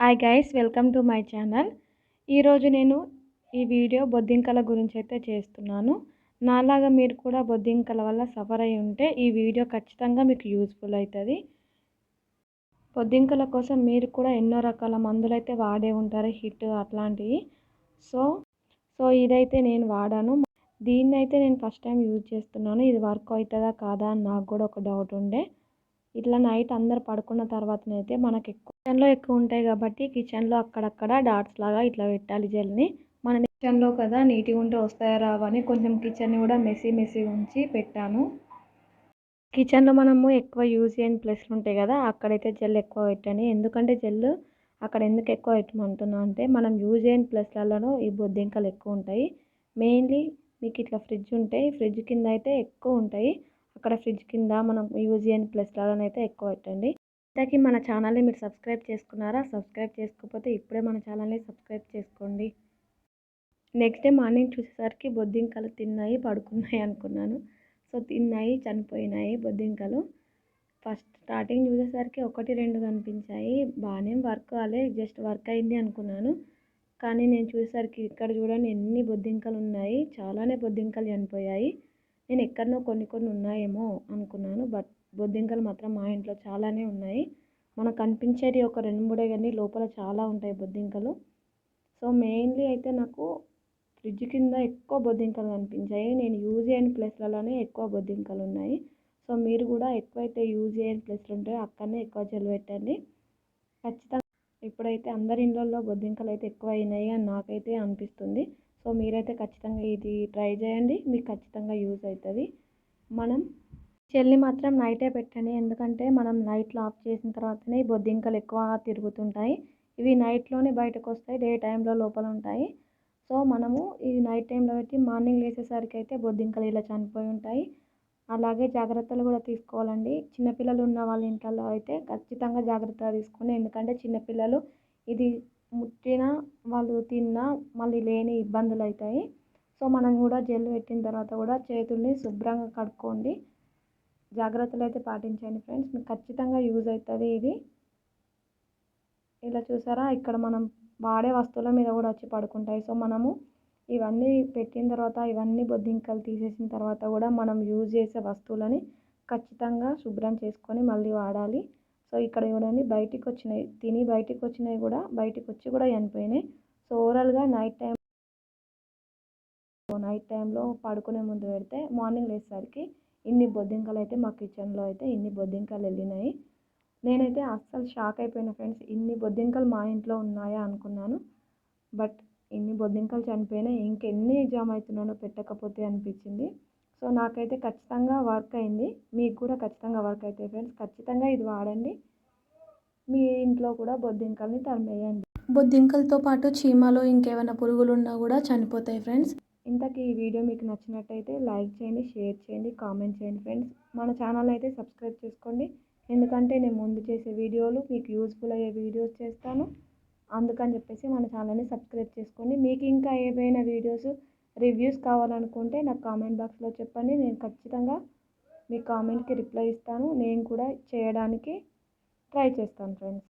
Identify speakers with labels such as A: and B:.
A: Hi guys, welcome to my channel. ఈరోజు నేను ఈ వీడియో బొద్దింకల గురించి అయితే చేస్తున్నాను. నాలాగా మీరు కూడా బొద్దింకల వల్ల సఫర్ అయి ఉంటే ఈ వీడియో ఖచ్చితంగా మీకు యూస్ఫుల్ అవుతుంది. బొద్దింకల కోసం మీరు కూడా ఎన్నో రకాల మందులు అయితే వాడే ఉంటారు, హిట్ అట్లాంటివి. సో ఇదైతే నేను వాడాను. దీన్ని అయితే నేను ఫస్ట్ టైం యూజ్ చేస్తున్నాను. ఇది వర్క్ అవుతుందా కాదా అని నాకు కూడా ఒక డౌట్ ఉండే. ఇట్లా నైట్ అందరు పడుకున్న తర్వాతనైతే మనకి కిచెన్లో ఎక్కువ ఉంటాయి కాబట్టి కిచెన్లో అక్కడక్కడ డాట్స్ లాగా ఇట్లా పెట్టాలి జెల్ని. మన కిచెన్లో కదా నీట్గా ఉంటే వస్తాయా రావని కొంచెం కిచెన్ని కూడా మెస్సీ ఉంచి పెట్టాను. కిచెన్లో మనము ఎక్కువ యూజ్ చేయని ప్లేస్లు ఉంటాయి కదా, అక్కడైతే జెల్ ఎక్కువ పెట్టండి. ఎందుకంటే జెల్ అక్కడ ఎందుకు ఎక్కువ పెట్టమంటున్నా అంటే మనం యూజ్ చేయని ప్లేస్లలో ఈ బొద్దింకలు ఎక్కువ ఉంటాయి. మెయిన్లీ మీకు ఇట్లా ఫ్రిడ్జ్ ఉంటే ఫ్రిడ్జ్ కింద అయితే ఎక్కువ ఉంటాయి. అక్కడ ఫ్రిడ్జ్ కింద మనం యూజ్ చేయని ప్లేస్లలోనైతే ఎక్కువ పెట్టండి. ఇంతకీ మన ఛానల్ని మీరు సబ్స్క్రైబ్ చేసుకున్నారా? సబ్స్క్రైబ్ చేసుకోకపోతే ఇప్పుడే మన ఛానల్ని సబ్స్క్రైబ్ చేసుకోండి. నెక్స్ట్ డే మార్నింగ్ చూసేసరికి బొద్దింకలు తిన్నాయి పడుకున్నాయి అనుకున్నాను. సో తిన్నాయి, చనిపోయినాయి బొద్దింకలు. ఫస్ట్ స్టార్టింగ్ చూసేసరికి 1-2 కనిపించాయి. బాగానే వర్క్ కాలే, జస్ట్ వర్క్ అయింది అనుకున్నాను. కానీ నేను చూసేసరికి ఇక్కడ చూడండి ఎన్ని బొద్దింకలు ఉన్నాయి. చాలానే బొద్దింకలు చనిపోయాయి. నేను ఎక్కడనో కొన్ని ఉన్నాయేమో అనుకున్నాను, బట్ బొద్దింకలు మాత్రం మా ఇంట్లో చాలానే ఉన్నాయి. మనకు కనిపించేది ఒక 2-3 కానీ లోపల చాలా ఉంటాయి బొద్దింకలు. సో మెయిన్లీ అయితే నాకు ఫ్రిడ్జ్ కింద ఎక్కువ బొద్దింకలు కనిపించాయి. నేను యూజ్ చేయని ప్లేస్లలోనే ఎక్కువ బొద్దింకలు ఉన్నాయి. సో మీరు కూడా ఎక్కువైతే యూజ్ చేయని ప్లేస్లు ఉంటాయో అక్కడనే ఎక్కువ జెల్ పెట్టండి ఖచ్చితంగా. ఇప్పుడైతే అందరి ఇళ్ళల్లో బొద్దింకలు అయితే ఎక్కువ అయినాయి అని నాకైతే అనిపిస్తుంది. సో మీరైతే ఖచ్చితంగా ఇది ట్రై చేయండి, మీకు ఖచ్చితంగా యూజ్ అవుతుంది. మనం జెల్ని మాత్రం నైటే పెట్టండి, ఎందుకంటే మనం నైట్లో ఆఫ్ చేసిన తర్వాతనే బొద్దింకలు ఎక్కువ తిరుగుతుంటాయి. ఇవి నైట్లోనే బయటకు వస్తాయి, డే టైంలో లోపల ఉంటాయి. సో మనము ఈ నైట్ టైంలో పెట్టి మార్నింగ్ లేచేసరికి అయితే బొద్దింకలు ఇలా చనిపోయి ఉంటాయి. అలాగే జాగ్రత్తలు కూడా తీసుకోవాలండి. చిన్నపిల్లలు ఉన్న వాళ్ళ ఇంట్లో అయితే ఖచ్చితంగా జాగ్రత్తగా తీసుకోండి, ఎందుకంటే చిన్నపిల్లలు ఇది ముట్టినా వాళ్ళు తిన్నా మళ్ళీ లేని ఇబ్బందులు అవుతాయి. సో మనం కూడా జెల్ పెట్టిన తర్వాత కూడా చేతుల్ని శుభ్రంగా కడుక్కోండి. జాగ్రత్తలు అయితే పాటించండి ఫ్రెండ్స్, మీకు ఖచ్చితంగా యూజ్ అవుతుంది ఇది. ఇలా చూసారా, ఇక్కడ మనం వాడే వస్తువుల మీద కూడా వచ్చి పడుకుంటాయి. సో మనము ఇవన్నీ పెట్టిన తర్వాత ఇవన్నీ బొద్దింకలు తీసేసిన తర్వాత కూడా మనం యూజ్ చేసే వస్తువులని ఖచ్చితంగా శుభ్రం చేసుకొని మళ్ళీ వాడాలి. సో ఇక్కడ చూడండి బయటికి వచ్చినాయి, తిని బయటికి వచ్చినాయి కూడా బయటికి వచ్చి కూడా చనిపోయినాయి. సో ఓవరాల్గా నైట్ టైంలో పడుకునే ముందు పెడితే మార్నింగ్ లేచేసరికి ఇన్ని బొద్దింకలు అయితే మా కిచెన్లో అయితే ఇన్ని బొద్దింకలు వెళ్ళినాయి. నేనైతే అస్సలు షాక్ అయిపోయిన ఫ్రెండ్స్, ఇన్ని బొద్దింకలు మా ఇంట్లో ఉన్నాయా అనుకున్నాను. బట్ ఇన్ని బొద్దింకలు చనిపోయినాయి, ఇంకెన్ని జామ్ అవుతున్నానో పెట్టకపోతే అనిపించింది. సో నాకైతే ఖచ్చితంగా వర్క్ అయింది, మీకు కూడా ఖచ్చితంగా వర్క్ అవుతాయి ఫ్రెండ్స్. ఖచ్చితంగా ఇది వాడండి, మీ ఇంట్లో కూడా బొద్దింకల్ని తరిమేయండి. బొద్దింకలతో పాటు చీమలు ఇంకేమైనా పురుగులు ఉన్నా కూడా చనిపోతాయి ఫ్రెండ్స్. ఇంతకీ ఈ వీడియో మీకు నచ్చినట్టయితే లైక్ చేయండి, షేర్ చేయండి, కామెంట్ చేయండి ఫ్రెండ్స్. మన ఛానల్ అయితే సబ్స్క్రైబ్ చేసుకోండి, ఎందుకంటే నేను ముందు చేసే వీడియోలు మీకు యూస్ఫుల్ అయ్యే వీడియోస్ చేస్తాను. అందుకని చెప్పేసి మన ఛానల్ని సబ్స్క్రైబ్ చేసుకోండి. మీకు ఇంకా ఏవైనా వీడియోస్ రివ్యూస్ కావాలనుకుంటే నాకు కామెంట్ బాక్స్లో చెప్పండి, నేను ఖచ్చితంగా మీ కామెంట్కి రిప్లై ఇస్తాను. నేను కూడా చేయడానికి ట్రై చేస్తాను ఫ్రెండ్స్.